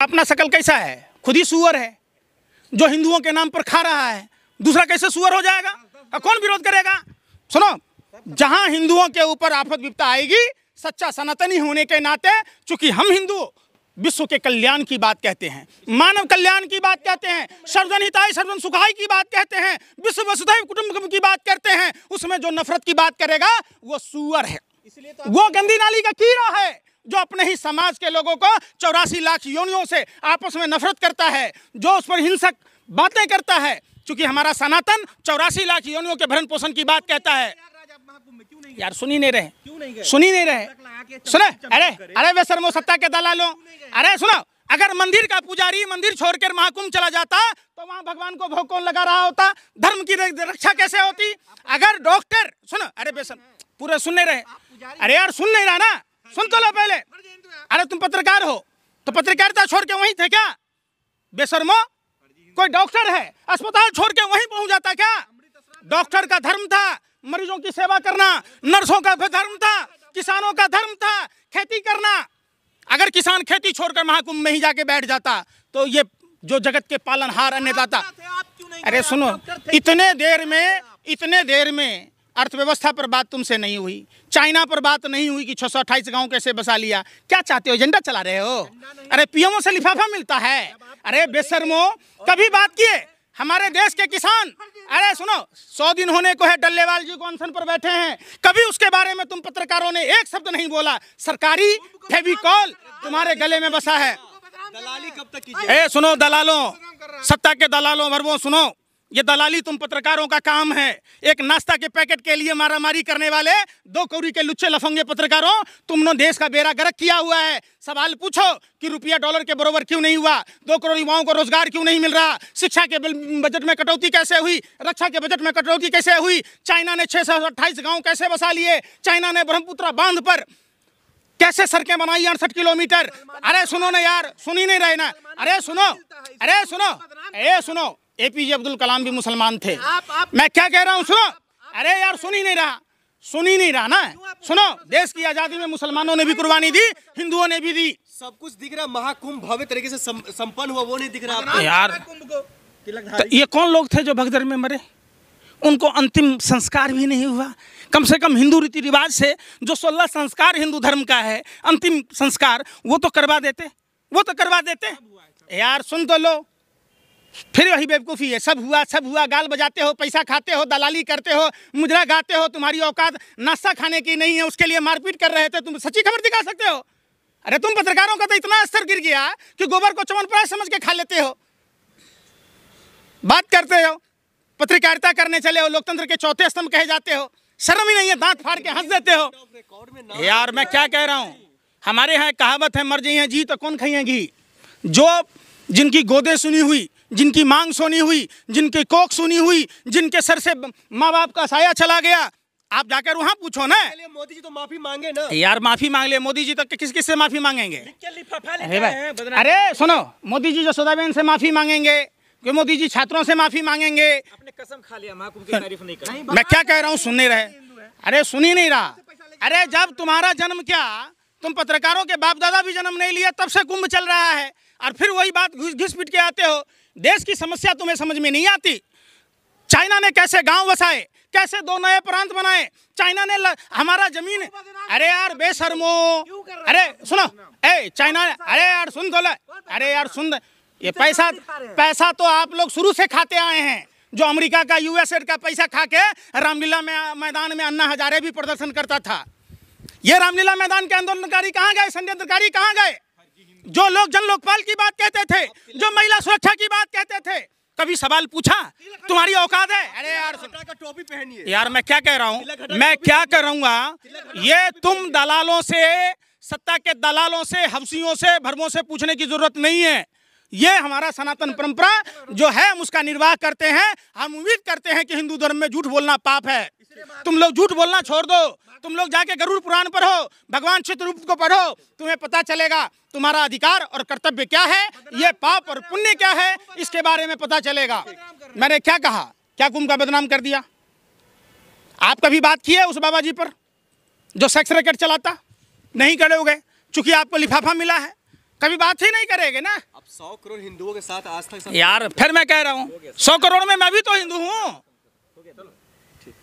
अपना शकल कैसा है, खुद ही सुअर है जो हिंदुओं के नाम पर खा रहा है, दूसरा कैसे सुअर हो जाएगा? कौन विरोध करेगा? सुनो, जहां हिंदुओं के ऊपर आफत विपदा आएगी, सच्चा सनातनी होने के नाते, चूंकि हम हिंदू विश्व के कल्याण की बात कहते हैं, मानव कल्याण की बात कहते हैं, सर्वजन हिताय सर्वजन सुखाय की बात कहते हैं, विश्व वसुधैव कुटुंबकम की बात करते हैं, उसमें जो नफरत की बात करेगा वो सुअर है, वो गंदी नाली का कीड़ा है जो अपने ही समाज के लोगों को 84 लाख योनियों से आपस में नफरत करता है, जो उस पर हिंसक बातें करता है। चूंकि हमारा सनातन 84 लाख योनियों के भरण पोषण की बात कहता है। यार सुन ही नहीं रहे, सुन ही नहीं रहे, सुने? अरे वे शर्मो सत्ता के दलालों, अरे सुनो, अगर मंदिर का पुजारी मंदिर छोड़कर महाकुंभ चला जाता तो वहां भगवान को भोग कौन लगा रहा होता? धर्म की रक्षा कैसे होती? अगर डॉक्टर, सुनो, अरे बेसन पूरे सुन नहीं रहे, अरे यार सुन नहीं रहा ना, सुन तो लो पहले। अरे तुम पत्रकार हो तो पत्रकारिता छोड़ के वहीं थे क्या? बेशर्मो, कोई डॉक्टर है अस्पताल छोड़ के वहीं पहुंच जाता क्या? डॉक्टर का धर्म था मरीजों की सेवा करना, नर्सों का धर्म था, किसानों का धर्म था खेती करना। अगर किसान खेती छोड़कर महाकुंभ में ही जाके बैठ जाता तो ये जो जगत के पालनहार अन्नदाता, अरे सुनो, इतने देर में अर्थव्यवस्था पर बात तुमसे नहीं हुई, चाइना पर बात नहीं हुई कि 628 गांव कैसे बसा लिया। क्या चाहते हो, एजेंडा चला रहे हो? अरे पीएमओ से लिफाफा मिलता है। अरे बेशर्मो, कभी बात किए हमारे देश के किसान? अरे सुनो, 100 दिन होने को है डल्लेवाल जी को अनशन पर बैठे हैं, कभी उसके बारे में तुम पत्रकारों ने एक शब्द नहीं बोला। सरकारी फेविकॉल तुम्हारे गले में बसा है। दलाली कब तक कीजिए? सुनो दलालों, सत्ता के दलालों भरवो, सुनो, ये दलाली तुम पत्रकारों का काम है। एक नाश्ता के पैकेट के लिए मारामारी करने वाले 2 कौड़ी के लुच्चे लफंगे पत्रकारों, तुमने देश का बेड़ा गर्क किया हुआ है। सवाल पूछो कि रुपया डॉलर के बराबर क्यों नहीं हुआ, 2 करोड़ युवाओं को रोजगार क्यों नहीं मिल रहा, शिक्षा के बजट में कटौती कैसे हुई, रक्षा के बजट में कटौती कैसे हुई, चाइना ने 628 गाँव कैसे बसा लिए, चाइना ने ब्रह्मपुत्र बांध पर कैसे सड़कें बनाई 68 किलोमीटर। अरे सुनो ना यार, सुन ही नहीं रहे ना। अरे सुनो, एपीजे अब्दुल कलाम भी मुसलमान थे। मैं क्या कह रहा हूँ, सुनो। अरे यार सुन ही नहीं रहा ना। सुनो, देश की आजादी में मुसलमानों ने भी कुर्बानी दी, हिंदुओं ने भी दी। सब कुछ दिख रहा, महाकुंभ भव्य तरीके से संपन्न हुआ, वो नहीं दिख रहा यार। तो ये कौन लोग थे जो भगदड़ में मरे? उनको अंतिम संस्कार भी नहीं हुआ। कम से कम हिंदू रीति रिवाज से जो 16 संस्कार हिंदू धर्म का है, अंतिम संस्कार वो तो करवा देते। यार सुन तो लो, फिर वही बेवकूफ़ी है। सब हुआ, गाल बजाते हो, पैसा खाते हो, दलाली करते हो, मुजरा गाते हो। तुम्हारी औकात नाश्ता खाने की नहीं है, उसके लिए मारपीट कर रहे थे। तुम सच्ची खबर दिखा सकते हो? अरे तुम पत्रकारों का तो इतना स्तर गिर गया कि गोबर को च्यवनप्राश समझ के खा लेते हो, बात करते हो, पत्रकारिता करने चले हो, लोकतंत्र के चौथे स्तंभ कहे जाते हो। शर्म ही नहीं है, दांत फाड़ के हंस देते हो। यार मैं क्या कह रहा हूँ, हमारे यहाँ कहावत है, मर जाइए जी तो कौन खाइए घी। जो जिनकी गोदे सुनी हुई, जिनकी मांग सुनी हुई, जिनकी कोख सुनी हुई, जिनके सर से माँ बाप का साया चला गया, आप जाकर वहाँ पूछो ना। मोदी जी तो माफी मांगे ना। यार माफी मांग ले, मोदी जी तो किस किस से माफी मांगेंगे? अरे सुनो, मोदी जी जसोदाबेन से माफी मांगेंगे कि मोदी जी छात्रों से माफी मांगेंगे? अपने कसम खा लिया, महाकुंभ की तारीफ नहीं करेंगे। मैं क्या कह रहा हूँ, सुन नहीं रहे। अरे सुन ही नहीं रहा। अरे जब तुम्हारा जन्म क्या, तुम पत्रकारों के बाप दादा भी जन्म नहीं लिया, तब से कुंभ चल रहा है, और फिर वही बात घिस पिट के आते हो। देश की समस्या तुम्हें समझ में नहीं आती। चाइना ने कैसे गांव बसाए, कैसे 2 नए प्रांत बनाए, चाइना ने हमारा जमीन। अरे यार बेशर्मो, अरे सुनो, चाइना, अरे यार सुन दो, अरे यार सुन, ये पैसा तो आप लोग शुरू से खाते आए हैं। जो अमेरिका का यूएसए का पैसा खा के रामलीला मैदान में अन्ना हजारे भी प्रदर्शन करता था। ये रामलीला मैदान के आंदोलनकारी कहाँ गए, षड्यंत्रकारी कहाँ गए? जो लोग जन लोकपाल की बात कहते थे, जो महिला सुरक्षा की बात कहते थे, कभी सवाल पूछा तुम्हारी औकात है? अरे यार का टोपी पहनिए। यार मैं क्या कह रहा हूँ, मैं क्या करूँगा, ये तुम दलालों से, सत्ता के दलालों से, हवसियों से, भरमों से पूछने की जरूरत नहीं है। ये हमारा सनातन परंपरा जो है हम उसका निर्वाह करते हैं। हम उम्मीद करते हैं कि हिंदू धर्म में झूठ बोलना पाप है। तुम लोग झूठ बोलना छोड़ दो, तुम लोग जाके गरुड़ पुराण पढ़ो, भगवान चित्रगुप्त को पढ़ो, तुम्हें पता चलेगा तुम्हारा अधिकार और कर्तव्य क्या है, ये पाप और पुण्य क्या है, इसके बारे में पता चलेगा। मैंने क्या कहा, क्या कुंभ का बदनाम कर दिया? आप कभी बात की है उस बाबा जी पर जो सेक्स रैकेट चलाता? नहीं करोगे, चूंकि आपको लिफाफा मिला है, कभी बात ही नहीं करेंगे ना अब 100 करोड़ हिंदुओं के साथ आज तक यार। फिर मैं कह रहा हूँ 100 करोड़ में मैं भी तो हिंदू हूँ।